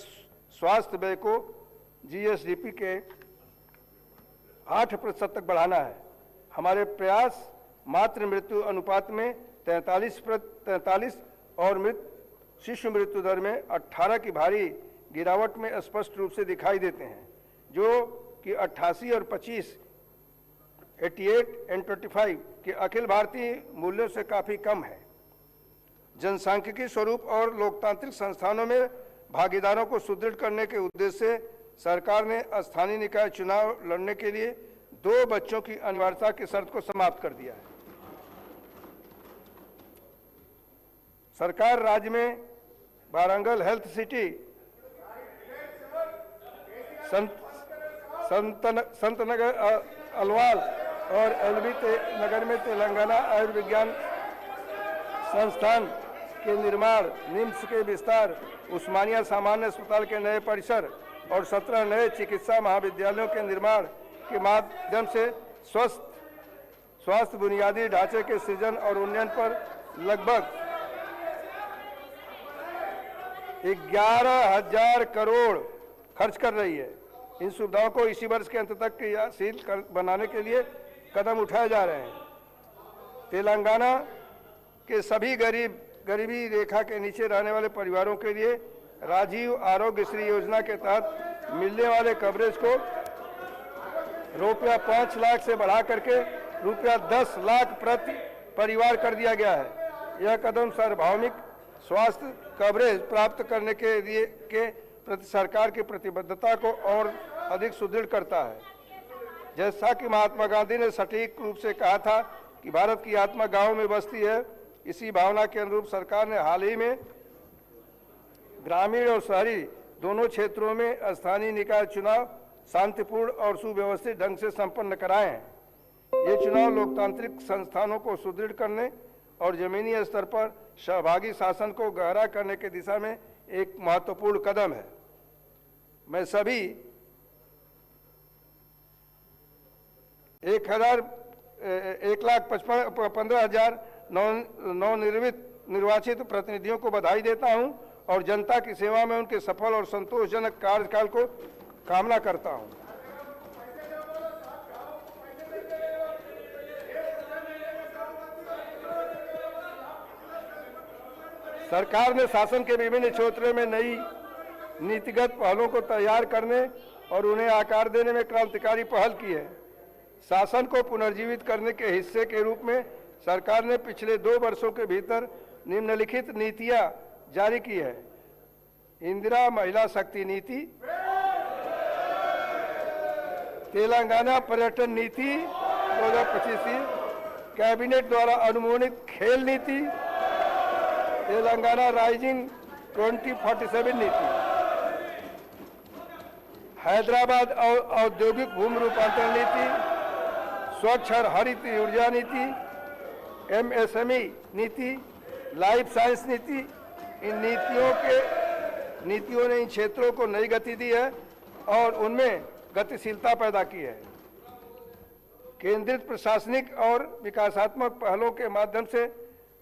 स्वास्थ्य व्यय को जीएसडीपी के 8% तक बढ़ाना है। हमारे प्रयास मातृ मृत्यु अनुपात में 43 और शिशु मृत्यु दर में 18 की भारी गिरावट में स्पष्ट रूप से दिखाई देते हैं, जो कि 88 और 25, 88 एंड 25 के अखिल भारतीय मूल्यों से काफ़ी कम है। जनसांख्यिकी स्वरूप और लोकतांत्रिक संस्थानों में भागीदारों को सुदृढ़ करने के उद्देश्य से सरकार ने स्थानीय निकाय चुनाव लड़ने के लिए 2 बच्चों की अनिवार्यता की शर्त को समाप्त कर दिया है। सरकार राज्य में वारंगल हेल्थ सिटी, संतनगर अलवाल और एलबी नगर में तेलंगाना आयुर्विज्ञान संस्थान के निर्माण, निम्स के विस्तार, उस्मानिया सामान्य अस्पताल के नए परिसर और 17 नए चिकित्सा महाविद्यालयों के निर्माण के माध्यम से स्वास्थ्य बुनियादी ढांचे के सृजन और उन्नयन पर लगभग 11,000 करोड़ खर्च कर रही है। इन सुविधाओं को इसी वर्ष के अंत तक क्रियाशील बनाने के लिए कदम उठाए जा रहे हैं। तेलंगाना के सभी गरीबी रेखा के नीचे रहने वाले परिवारों के लिए राजीव आरोग्य श्री योजना के तहत मिलने वाले कवरेज को ₹5 लाख से बढ़ा करके ₹10 लाख प्रति परिवार कर दिया गया है। यह कदम सार्वभौमिक स्वास्थ्य कवरेज प्राप्त करने के लिए प्रति सरकार की प्रतिबद्धता को और अधिक सुदृढ़ करता है। जैसा कि महात्मा गांधी ने सटीक रूप से कहा था कि भारत की आत्मा गांव में बसती है, इसी भावना के अनुरूप सरकार ने हाल ही में ग्रामीण और शहरी दोनों क्षेत्रों में स्थानीय निकाय चुनाव शांतिपूर्ण और सुव्यवस्थित ढंग से संपन्न कराए हैं। ये चुनाव लोकतांत्रिक संस्थानों को सुदृढ़ करने और जमीनी स्तर पर सहभागी शासन को गहरा करने की दिशा में एक महत्वपूर्ण कदम है। मैं सभी 1,15,000 निर्वाचित प्रतिनिधियों को बधाई देता हूं और जनता की सेवा में उनके सफल और संतोषजनक कार्यकाल को कामना करता हूं। सरकार ने शासन के विभिन्न क्षेत्रों में नई नीतिगत पहलों को तैयार करने और उन्हें आकार देने में क्रांतिकारी पहल की है। शासन को पुनर्जीवित करने के हिस्से के रूप में सरकार ने पिछले 2 वर्षों के भीतर निम्नलिखित नीतियां जारी की है। इंदिरा महिला शक्ति नीति, तेलंगाना पर्यटन नीति 2025, कैबिनेट द्वारा अनुमोदित खेल नीति, तेलंगाना राइजिंग 2047 नीति, हैदराबाद औद्योगिक भूमि रूपांतरण नीति, स्वच्छ और हरित ऊर्जा नीति, MSME नीति, लाइफ साइंस नीति। इन नीतियों ने इन क्षेत्रों को नई गति दी है और उनमें गतिशीलता पैदा की है। केंद्रित प्रशासनिक और विकासात्मक पहलों के माध्यम से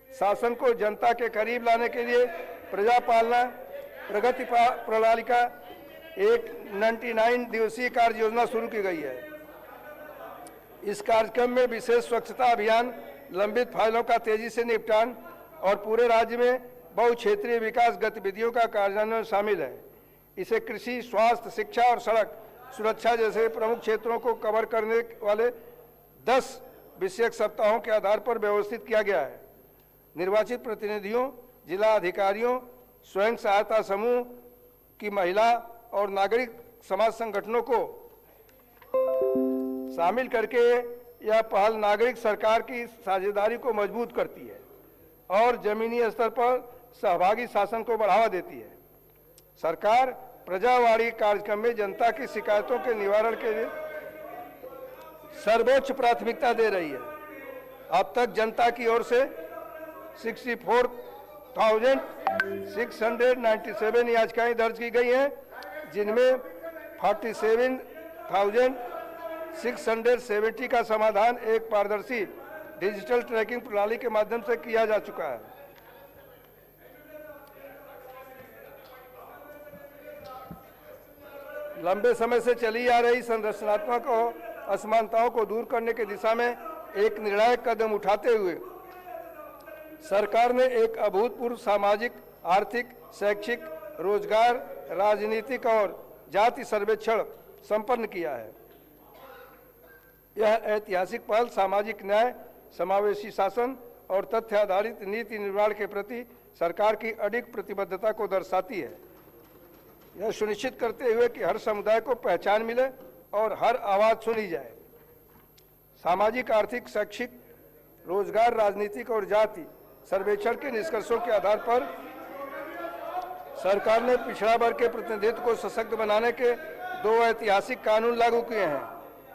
शासन को जनता के करीब लाने के लिए प्रजा पालना प्रगति प्रणाली का एक 99 दिवसीय कार्य योजना शुरू की गई है। इस कार्यक्रम में विशेष स्वच्छता अभियान, लंबित फाइलों का तेजी से निपटान और पूरे राज्य में बहुक्षेत्रीय विकास गतिविधियों का कार्यान्वयन शामिल है। इसे कृषि, स्वास्थ्य, शिक्षा और सड़क सुरक्षा जैसे प्रमुख क्षेत्रों को कवर करने वाले 10 विषयक सप्ताहों के आधार पर व्यवस्थित किया गया है। निर्वाचित प्रतिनिधियों, जिला अधिकारियों, स्वयं सहायता समूह की महिला और नागरिक समाज संगठनों को शामिल करके यह पहल नागरिक सरकार की साझेदारी को मजबूत करती है और जमीनी स्तर पर सहभागी शासन को बढ़ावा देती है। सरकार प्रजावाणी कार्यक्रम में जनता की शिकायतों के निवारण के लिए सर्वोच्च प्राथमिकता दे रही है। अब तक जनता की ओर से 64,697 याचिकाएं दर्ज की गई हैं, जिनमें 47,670 का समाधान एक पारदर्शी डिजिटल ट्रैकिंग प्रणाली के माध्यम से किया जा चुका है। लंबे समय से चली आ रही संरचनात्मक असमानताओं को दूर करने की दिशा में एक निर्णायक कदम उठाते हुए सरकार ने एक अभूतपूर्व सामाजिक, आर्थिक, शैक्षिक, रोजगार, राजनीतिक और जाति सर्वेक्षण संपन्न किया है। यह ऐतिहासिक पहल सामाजिक न्याय, समावेशी शासन और तथ्य आधारित नीति निर्माण के प्रति सरकार की अडिग प्रतिबद्धता को दर्शाती है। यह सुनिश्चित करते हुए कि हर समुदाय को पहचान मिले और हर आवाज सुनी जाए। सामाजिक, आर्थिक, शैक्षिक, रोजगार, राजनीतिक और जाति सर्वेक्षण के निष्कर्षों के आधार पर सरकार ने पिछड़ा वर्ग के प्रतिनिधित्व को सशक्त बनाने के 2 ऐतिहासिक कानून लागू किए हैं।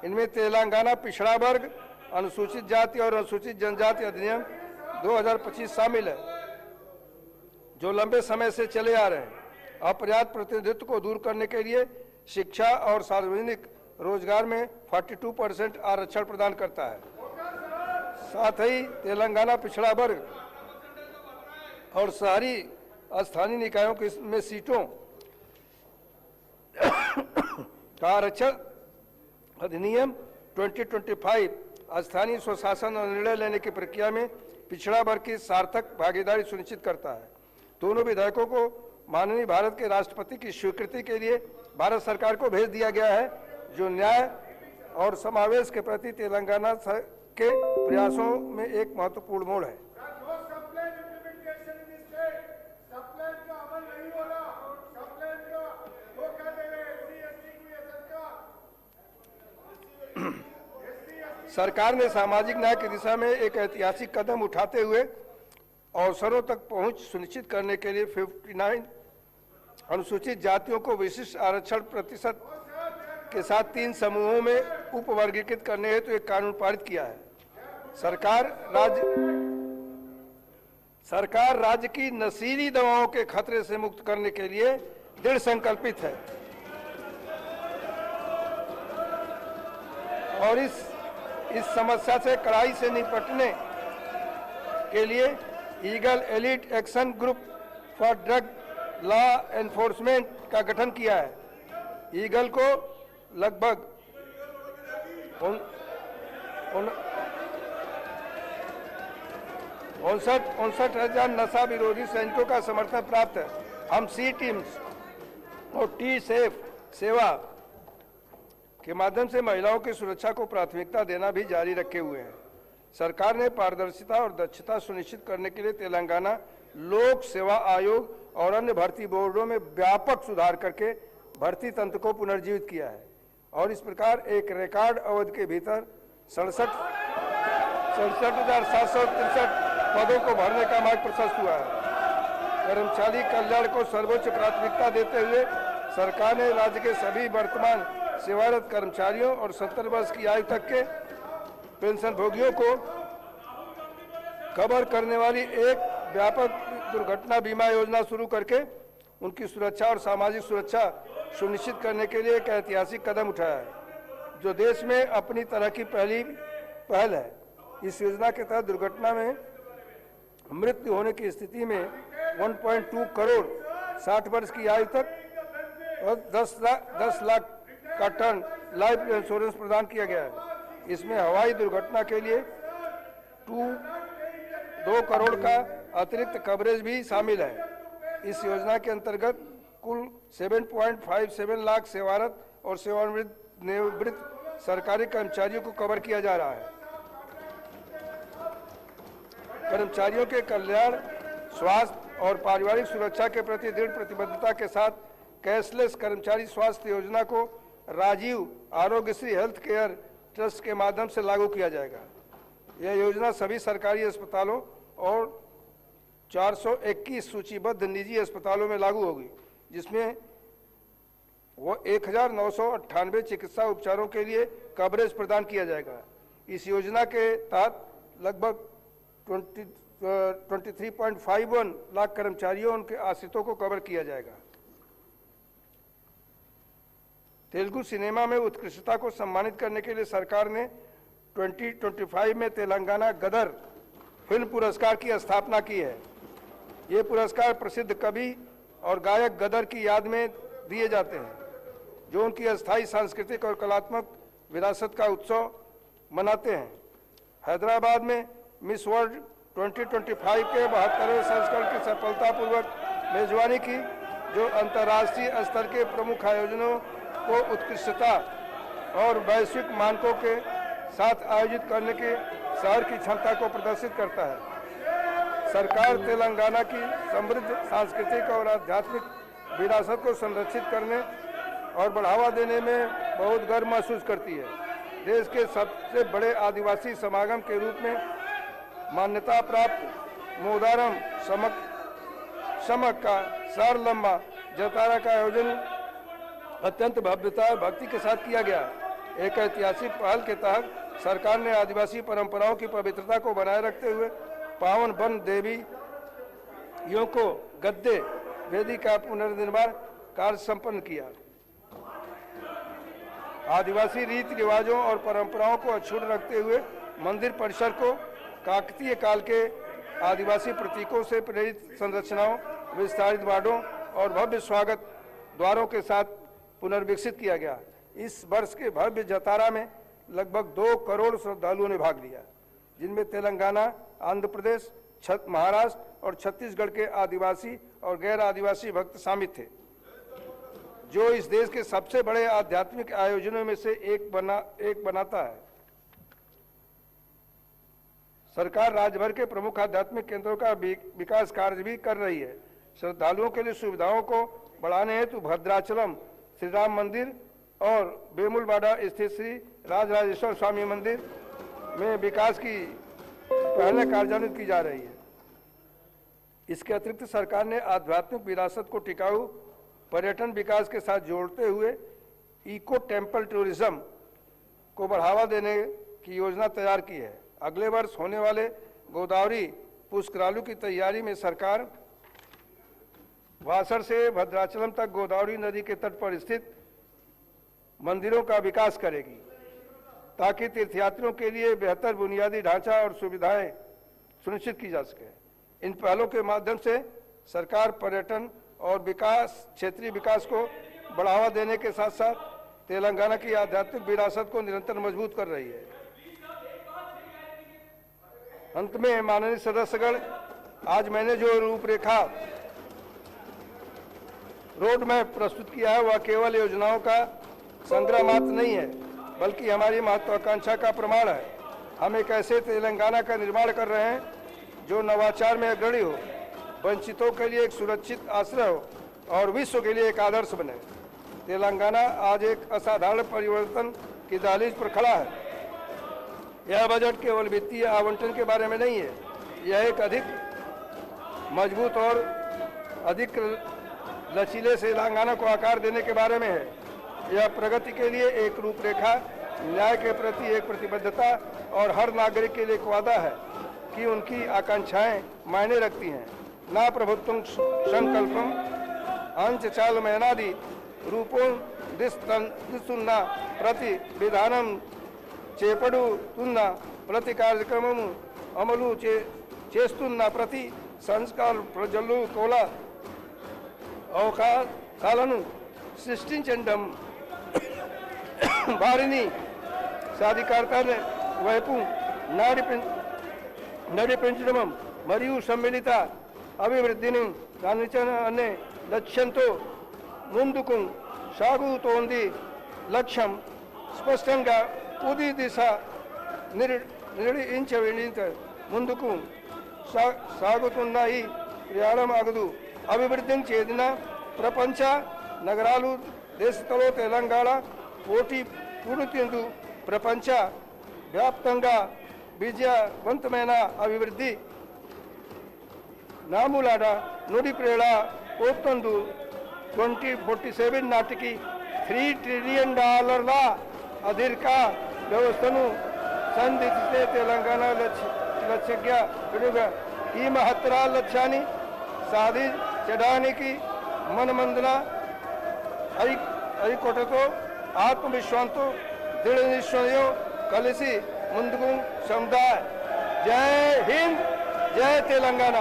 इनमें तेलंगाना पिछड़ा वर्ग, अनुसूचित जाति और अनुसूचित जनजाति अधिनियम 2025 शामिल है, जो लंबे समय से चले आ रहे हैं। अपर्याप्त प्रतिनिधित्व को दूर करने के लिए शिक्षा और सार्वजनिक रोजगार में 42% आरक्षण प्रदान करता है। साथ ही तेलंगाना पिछड़ा वर्ग और शहरी स्थानीय निकायों में सीटों का आरक्षण अधिनियम 2025 स्थानीय स्वशासन और निर्णय लेने की प्रक्रिया में पिछड़ा वर्ग की सार्थक भागीदारी सुनिश्चित करता है। दोनों विधेयकों को माननीय भारत के राष्ट्रपति की स्वीकृति के लिए भारत सरकार को भेज दिया गया है, जो न्याय और समावेश के प्रति तेलंगाना के प्रयासों में एक महत्वपूर्ण मोड़ है। सरकार ने सामाजिक न्याय की दिशा में एक ऐतिहासिक कदम उठाते हुए अवसरों तक पहुंच सुनिश्चित करने के लिए 59 अनुसूचित जातियों को विशिष्ट आरक्षण प्रतिशत के साथ 3 समूहों में उपवर्गीकृत करने हेतु एक कानून पारित किया है। सरकार राज्य की नशीली दवाओं के खतरे से मुक्त करने के लिए दृढ़ संकल्पित है और इस समस्या से कड़ाई से निपटने के लिए eagle elite action group for drug law enforcement का गठन किया है। ईगल को लगभग 59,000 नशा विरोधी सैनिकों का समर्थन प्राप्त है। हम सी टीम्स और टी सेफ सेवा के माध्यम से महिलाओं की सुरक्षा को प्राथमिकता देना भी जारी रखे हुए हैं। सरकार ने पारदर्शिता और दक्षता सुनिश्चित करने के लिए तेलंगाना लोक सेवा आयोग और अन्य भर्ती बोर्डों में व्यापक सुधार करके भर्ती तंत्र को पुनर्जीवित किया है और इस प्रकार एक रिकॉर्ड अवधि के भीतर 67,763 पदों को भरने का मार्ग प्रशस्त हुआ है। कर्मचारी कल्याण को सर्वोच्च प्राथमिकता देते हुए सरकार ने राज्य के सभी वर्तमान सेवारत कर्मचारियों और 70 वर्ष की आयु तक के पेंशन भोगियों को कवर करने वाली एक व्यापक दुर्घटना बीमा योजना शुरू करके उनकी सुरक्षा और सामाजिक सुरक्षा सुनिश्चित करने के लिए एक ऐतिहासिक कदम उठाया है, जो देश में अपनी तरह की पहल है। इस योजना के तहत दुर्घटना में मृत्यु होने की स्थिति में 1.2 करोड़ 60 वर्ष की आयु तक और 10 लाख का टर्म लाइफ इंश्योरेंस प्रदान किया गया है। इसमें हवाई दुर्घटना के लिए 2 करोड़ का अतिरिक्त कवरेज भी शामिल है। इस योजना के अंतर्गत कुल 7.57 लाख सेवारत और सेवानिवृत्त सरकारी कर्मचारियों को कवर किया जा रहा है। कर्मचारियों के कल्याण, स्वास्थ्य और पारिवारिक सुरक्षा के प्रति दृढ़ प्रतिबद्धता के साथ कैशलेस कर्मचारी स्वास्थ्य योजना को Rajiv Aarogyasri health care trust के माध्यम से लागू किया जाएगा। यह योजना सभी सरकारी अस्पतालों और 421 सूचीबद्ध निजी अस्पतालों में लागू होगी, जिसमें वो 1998 चिकित्सा उपचारों के लिए कवरेज प्रदान किया जाएगा। इस योजना के तहत लगभग 23.51 लाख कर्मचारियों उनके आश्रितों को कवर किया जाएगा। तेलुगु सिनेमा में उत्कृष्टता को सम्मानित करने के लिए सरकार ने 2025 में तेलंगाना गदर फिल्म पुरस्कार की स्थापना की है। ये पुरस्कार प्रसिद्ध कवि और गायक गदर की याद में दिए जाते हैं। जो उनकी अस्थायी सांस्कृतिक और कलात्मक विरासत का उत्सव मनाते हैं। हैदराबाद में मिस वर्ल्ड 2025 के 72वें संस्करण की सफलतापूर्वक मेजबानी की, जो अंतर्राष्ट्रीय स्तर के प्रमुख आयोजनों को उत्कृष्टता और वैश्विक मानकों के साथ आयोजित करने के शहर की क्षमता को प्रदर्शित करता है। सरकार तेलंगाना की समृद्ध सांस्कृतिक और आध्यात्मिक विरासत को संरक्षित करने और बढ़ावा देने में बहुत गर्व महसूस करती है। देश के सबसे बड़े आदिवासी समागम के रूप में मान्यता प्राप्त मोदारम समक का सारलम्मा जतारा का आयोजन अत्यंत भव्यता और भक्ति के साथ किया गया। एक ऐतिहासिक पहल के तहत सरकार ने आदिवासी परंपराओं की पवित्रता को बनाए रखते हुए पावन वन देवियों को गद्दे वेदी का पुनर्निर्माण कार्य संपन्न किया। आदिवासी रीति रिवाजों और परंपराओं को अक्षुण्ण रखते हुए मंदिर परिसर को काकतीय काल के आदिवासी प्रतीकों से प्रेरित संरचनाओं, विस्तारित वार्डों और भव्य स्वागत द्वारों के साथ पुनर्विकसित किया गया। इस वर्ष के भव्य जतारा में लगभग 2 करोड़ श्रद्धालुओं ने भाग लिया, जिनमें तेलंगाना, आंध्र प्रदेश, महाराष्ट्र और छत्तीसगढ़ के आदिवासी और गैर आदिवासी भक्त शामिल थे, जो इस देश के सबसे बड़े आध्यात्मिक आयोजनों में से एक बनाता है। सरकार राज्य भर के प्रमुख आध्यात्मिक केंद्रों का विकास कार्य भी कर रही है। श्रद्धालुओं के लिए सुविधाओं को बढ़ाने हेतु भद्राचलम श्री राम मंदिर और बेमुलवाड़ा स्थित श्री राजराजेश्वर स्वामी मंदिर में विकास की पहले कार्यान्वित की जा रही है। इसके अतिरिक्त सरकार ने आध्यात्मिक विरासत को टिकाऊ पर्यटन विकास के साथ जोड़ते हुए इको टेम्पल टूरिज्म को बढ़ावा देने की योजना तैयार की है। अगले वर्ष होने वाले गोदावरी पुष्करालु की तैयारी में सरकार वासर से भद्राचलम तक गोदावरी नदी के तट पर स्थित मंदिरों का विकास करेगी, ताकि तीर्थयात्रियों के लिए बेहतर बुनियादी ढांचा और सुविधाएं सुनिश्चित की जा सके। इन पहलों के माध्यम से सरकार पर्यटन और क्षेत्रीय विकास को बढ़ावा देने के साथ साथ तेलंगाना की आध्यात्मिक विरासत को निरंतर मजबूत कर रही है। अंत में माननीय सदस्यगण, आज मैंने जो रूपरेखा रोड मैप प्रस्तुत किया है, वह केवल योजनाओं का संग्रह मात्र नहीं है, बल्कि हमारी महत्वाकांक्षा का प्रमाण है। हम एक ऐसे तेलंगाना का निर्माण कर रहे हैं जो नवाचार में अग्रणी हो, वंचितों के लिए एक सुरक्षित आश्रय हो और विश्व के लिए एक आदर्श बने। तेलंगाना आज एक असाधारण परिवर्तन की दहलीज पर खड़ा है। यह बजट केवल वित्तीय आवंटन के बारे में नहीं है, यह एक अधिक मजबूत और अधिक लचीले तेलंगाना को आकार देने के बारे में है। यह प्रगति के लिए एक रूपरेखा, न्याय के प्रति एक प्रतिबद्धता और हर नागरिक के लिए एक वादा है कि उनकी आकांक्षाएं मायने रखती हैं। ना प्रभुत्वं संकल्पम अंचचालमयनादि रूपों दिस्तुन्ना प्रति विधानम చేపడుతున్న ప్రతి కార్యక్రమము అమలు చేస్తున్న ప్రతి సంస్కార ప్రజలు కూడా అవకాశాలను సృష్టించడం, వారిని సాధికారత వైపు నడిపించడం మరియు సమ్మిళిత అభివృద్ధిని సాధించడం అనే లక్ష్యంతో ముందుకు సాగుతోంది. లక్ష్యం స్పష్టంగా ఉది దిశ నిర్ణయించ ముందుకు సాగుతున్న ఈ ప్రయాణం ఆగదు. అభివృద్ధి చెందిన ప్రపంచ నగరాలు దేశంలో తెలంగాణ పోటీ పూర్తిందు ప్రపంచ వ్యాప్తంగా విజయవంతమైన అభివృద్ధి నాములాడ నుడి ప్రేళ పోతందు 2047 నాటికి $3 ట్రిలియన్ అధిక వ్యవస్థను సంధిస్తే తెలంగాణ లక్ష్యంగా ఈ మహత్తర లక్ష్యాన్ని సాధించడానికి మనమందరం ఐక్యతతో ఆత్మవిశ్వాసంతో దృఢ నిశ్చయం కలిసి ముందుకు సాగుదాం. జై హింద్, జై తెలంగాణ.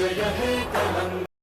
जय हे तेलंगाना।